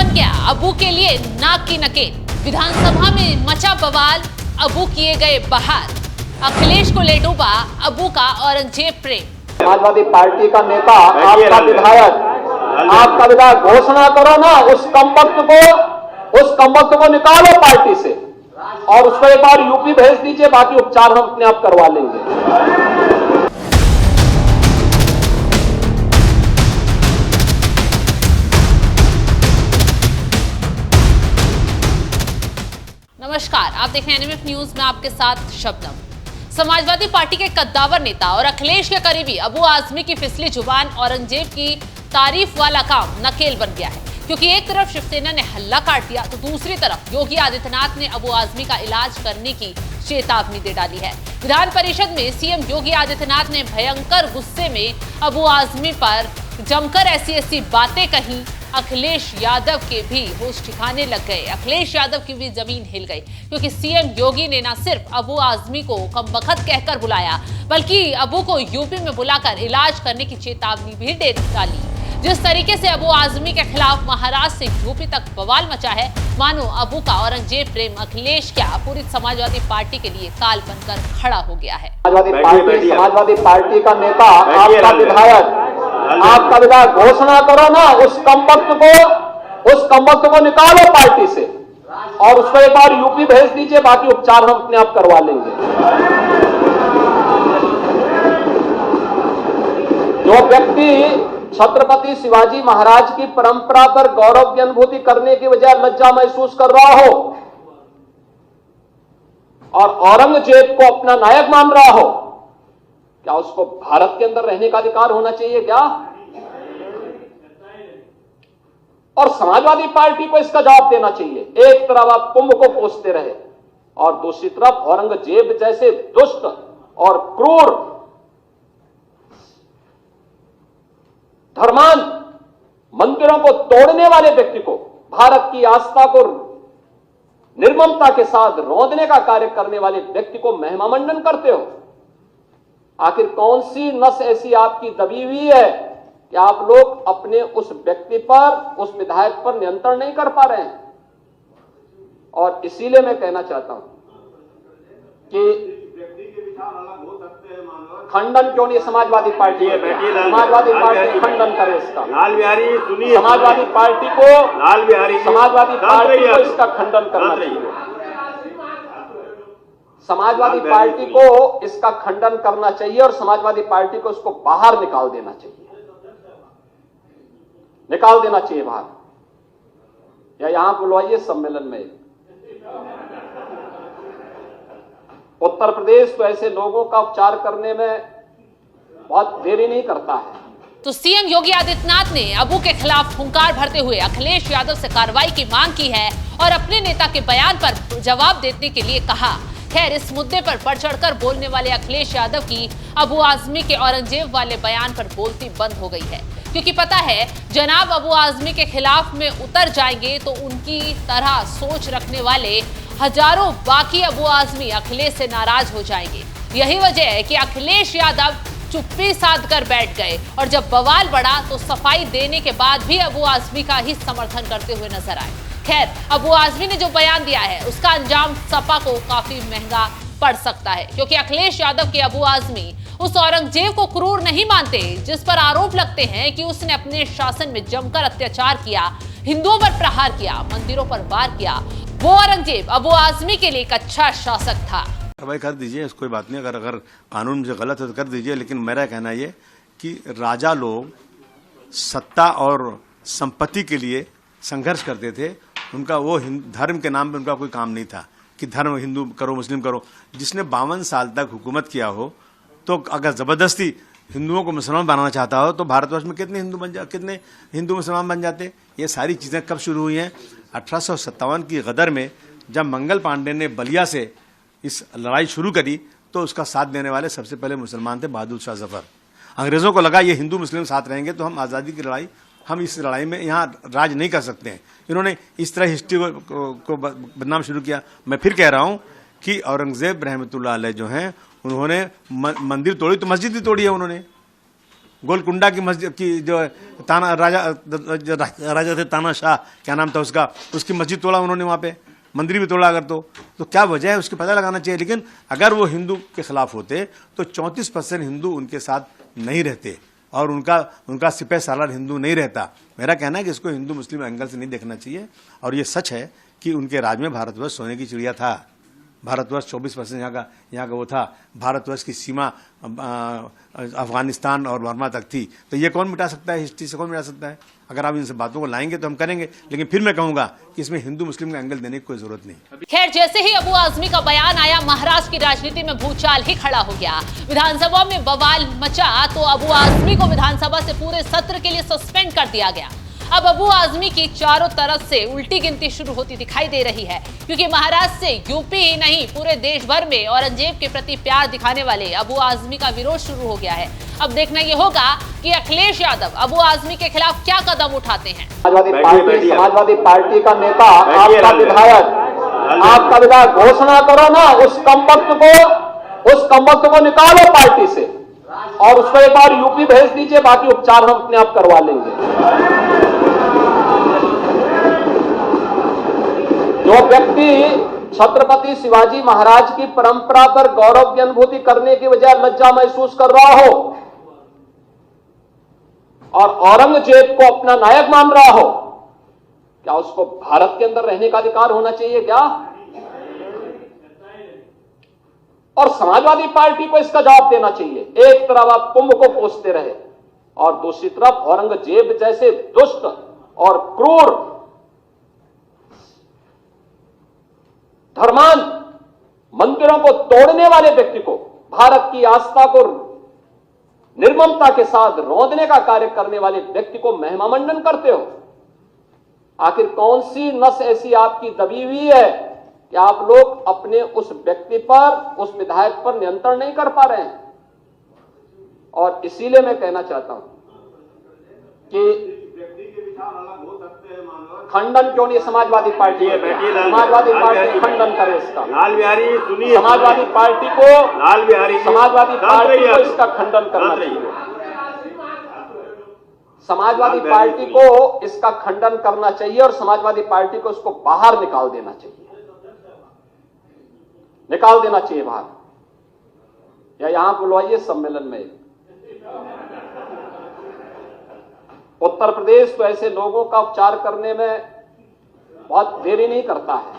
बन गया अबू के लिए नाक की नकेल। विधानसभा में मचा बवाल, अबू किए गए बहाल। अखिलेश को ले डूबा अबू का औरंगजेब प्रेम। समाजवादी पार्टी का नेता, आपका विधायक घोषणा करो ना, उस कमबख्त को निकालो पार्टी से और उसको एक बार यूपी भेज दीजिए, बाकी उपचार हम अपने आप करवा लेंगे। नमस्कार, आप देख रहे हैं एनएमएफ न्यूज में आपके साथ शबनम। समाजवादी पार्टी के कद्दावर नेता और अखिलेश के करीबी अबू आजमी की फिसली जुबान औरंगजेब की तारीफ वाला काम नकेल बन गया है, क्योंकि एक तरफ शिवसेना ने हल्ला काट दिया तो दूसरी तरफ योगी आदित्यनाथ ने अबू आजमी का इलाज करने की चेतावनी दे डाली है। विधान परिषद में सीएम योगी आदित्यनाथ ने भयंकर गुस्से में अबू आजमी पर जमकर ऐसी बातें कही, अखिलेश यादव के भी होश ठिकाने लग गए। अखिलेश यादव की भी जमीन हिल गई, क्योंकि सीएम योगी ने न सिर्फ अबू आजमी को कमबख्त कहकर बुलाया, बल्कि अबू को यूपी में बुलाकर इलाज करने की चेतावनी भी दे डाली। जिस तरीके से अबू आजमी के खिलाफ महाराष्ट्र से यूपी तक बवाल मचा है, मानो अबू का औरंगजेब प्रेम अखिलेश क्या पूरी समाजवादी पार्टी के लिए काल बनकर खड़ा हो गया है। समाजवादी पार्टी का नेता, आपका विधायक घोषणा करो ना, उस कमबख्त को निकालो पार्टी से और उसको एक बार यूपी भेज दीजिए, बाकी उपचार हम अपने आप करवा लेंगे। जो व्यक्ति छत्रपति शिवाजी महाराज की परंपरा पर गौरव की अनुभूति करने की बजाय लज्जा महसूस कर रहा हो और औरंगजेब को अपना नायक मान रहा हो, क्या उसको भारत के अंदर रहने का अधिकार होना चाहिए क्या? और समाजवादी पार्टी को इसका जवाब देना चाहिए। एक तरफ आप कुंभ को कोसते रहे और दूसरी तरफ औरंगजेब जैसे दुष्ट और क्रूर धर्मान मंदिरों को तोड़ने वाले व्यक्ति को, भारत की आस्था को निर्ममता के साथ रौंदने का कार्य करने वाले व्यक्ति को महिमा मंडन करते हो। आखिर कौन सी नस ऐसी आपकी दबी हुई है कि आप लोग अपने उस व्यक्ति पर, उस विधायक पर नियंत्रण नहीं कर पा रहे हैं? और इसीलिए मैं कहना चाहता हूं कि खंडन क्यों नहीं समाजवादी पार्टी खंडन करे इसका। लाल बिहारी सुनिए, समाजवादी पार्टी को इसका खंडन करना चाहिए। समाजवादी पार्टी को इसका खंडन करना चाहिए और समाजवादी पार्टी को इसको बाहर निकाल देना चाहिए बाहर, या यहां बुलवाइए सम्मेलन में। उत्तर प्रदेश तो ऐसे लोगों का उपचार करने में बहुत देरी नहीं करता है। तो सीएम योगी आदित्यनाथ ने अबू के खिलाफ हुंकार भरते हुए अखिलेश यादव से कार्रवाई की मांग की है और अपने नेता के बयान पर जवाब देने के लिए कहा। खैर, इस मुद्दे पर बढ़ चढ़कर बोलने वाले अखिलेश यादव की अबू आजमी के औरंगजेब वाले बयान पर बोलती बंद हो गई है, क्योंकि पता है जनाब अबू आजमी के खिलाफ में उतर जाएंगे तो उनकी तरह सोच रखने वाले हजारों बाकी अबू आजमी अखिलेश से नाराज हो जाएंगे। यही वजह है कि अखिलेश यादव चुप्पी साध कर बैठ गए और जब बवाल बढ़ा तो सफाई देने के बाद भी अबू आजमी का ही समर्थन करते हुए नजर आए। खैर, अबू आजमी ने जो बयान दिया है उसका अंजाम सपा को काफी महंगा पड़ सकता है, क्योंकि अखिलेश यादव के अबू आजमी उस औरंगजेब को क्रूर नहीं मानते जिस पर आरोप लगते हैं कि उसने अपने शासन में जमकर अत्याचार किया, हिंदुओं पर प्रहार किया, मंदिरों पर वार किया। वो औरंगजेब अबू आजमी के लिए एक अच्छा शासक था। कार्रवाई कर दीजिए, कोई बात नहीं, अगर कानून से गलत है तो कर दीजिए, लेकिन मेरा कहना ये कि राजा लोग सत्ता और संपत्ति के लिए संघर्ष करते थे। उनका वो धर्म के नाम पे उनका कोई काम नहीं था कि धर्म हिंदू करो मुस्लिम करो। जिसने 52 साल तक हुकूमत किया हो, तो अगर जबरदस्ती हिंदुओं को मुसलमान बनाना चाहता हो तो भारतवर्ष में कितने हिंदू मुसलमान बन जाते। ये सारी चीजें कब शुरू हुई हैं? 1857 की गदर में जब मंगल पांडे ने बलिया से इस लड़ाई शुरू करी तो उसका साथ देने वाले सबसे पहले मुसलमान थे, बहादुर शाह जफर। अंग्रेजों को लगा ये हिंदू मुस्लिम साथ रहेंगे तो हम आज़ादी की लड़ाई, हम इस लड़ाई में यहाँ राज नहीं कर सकते हैं। इन्होंने इस तरह हिस्ट्री को बदनाम शुरू किया। मैं फिर कह रहा हूँ कि औरंगजेब रहमतुल्लाह अलैह जो हैं, उन्होंने मंदिर तोड़ी तो मस्जिद भी तोड़ी है उन्होंने। गोलकुंडा की मस्जिद की जो ताना राजा थे तानाशाह, क्या नाम था उसका, उसकी मस्जिद तोड़ा उन्होंने, वहाँ पे मंदिर भी तोड़ा। अगर तो क्या वजह है उसकी पता लगाना चाहिए। लेकिन अगर वो हिंदू के खिलाफ होते तो 34% हिंदू उनके साथ नहीं रहते और उनका सिपह सालार हिंदू नहीं रहता। मेरा कहना है कि इसको हिंदू मुस्लिम एंगल से नहीं देखना चाहिए। और ये सच है कि उनके राज में भारतवर्ष सोने की चिड़िया था। भारतवर्ष 24% यहाँ का वो था। भारतवर्ष की सीमा अफगानिस्तान और बर्मा तक थी। तो ये कौन मिटा सकता है, हिस्ट्री से कौन मिटा सकता है? अगर आप इन सब बातों को लाएंगे तो हम करेंगे, लेकिन फिर मैं कहूंगा कि इसमें हिंदू मुस्लिम का एंगल देने की कोई जरूरत नहीं। खैर, जैसे ही अबू आजमी का बयान आया, महाराष्ट्र की राजनीति में भूचाल ही खड़ा हो गया। विधानसभा में बवाल मचा तो अबू आजमी को विधानसभा से पूरे सत्र के लिए सस्पेंड कर दिया गया। अब अबू आजमी की चारों तरफ से उल्टी गिनती शुरू होती दिखाई दे रही है, क्योंकि महाराष्ट्र से यूपी ही नहीं पूरे देश भर में औरंगजेब के प्रति प्यार दिखाने वाले अबू आजमी का विरोध शुरू हो गया है। अब देखना यह होगा कि अखिलेश यादव अबू आजमी के खिलाफ क्या कदम उठाते हैं। समाजवादी पार्टी का नेता, आपका विधायक घोषणा करो ना, उस कमबख्त को निकालो पार्टी से और उसको एक बार यूपी भेज दीजिए, बाकी उपचार हम अपने आप करवा लेंगे। जो व्यक्ति छत्रपति शिवाजी महाराज की परंपरा पर गौरव की अनुभूति करने की बजाय लज्जा महसूस कर रहा हो और औरंगजेब को अपना नायक मान रहा हो, क्या उसको भारत के अंदर रहने का अधिकार होना चाहिए क्या? और समाजवादी पार्टी को इसका जवाब देना चाहिए। एक तरफ आप कुंभ को पोसते रहे और दूसरी तरफ औरंगजेब जैसे दुष्ट और क्रूर धर्मान मंदिरों को तोड़ने वाले व्यक्ति को, भारत की आस्था को निर्ममता के साथ रौंदने का कार्य करने वाले व्यक्ति को महिमामंडन करते हो। आखिर कौन सी नस ऐसी आपकी दबी हुई है कि आप लोग अपने उस व्यक्ति पर, उस विधायक पर नियंत्रण नहीं कर पा रहे हैं? और इसीलिए मैं कहना चाहता हूं कि खंडन क्यों नहीं समाजवादी पार्टी खंडन करे इसका। लाल बिहारी सुनिए, समाजवादी पार्टी को इसका खंडन करना चाहिए। समाजवादी पार्टी को इसका खंडन करना चाहिए और समाजवादी पार्टी को इसको बाहर निकाल देना चाहिए बाहर, या यहां बुलवाइए सम्मेलन में। उत्तर प्रदेश तो ऐसे लोगों का उपचार करने में बहुत देरी नहीं करता है।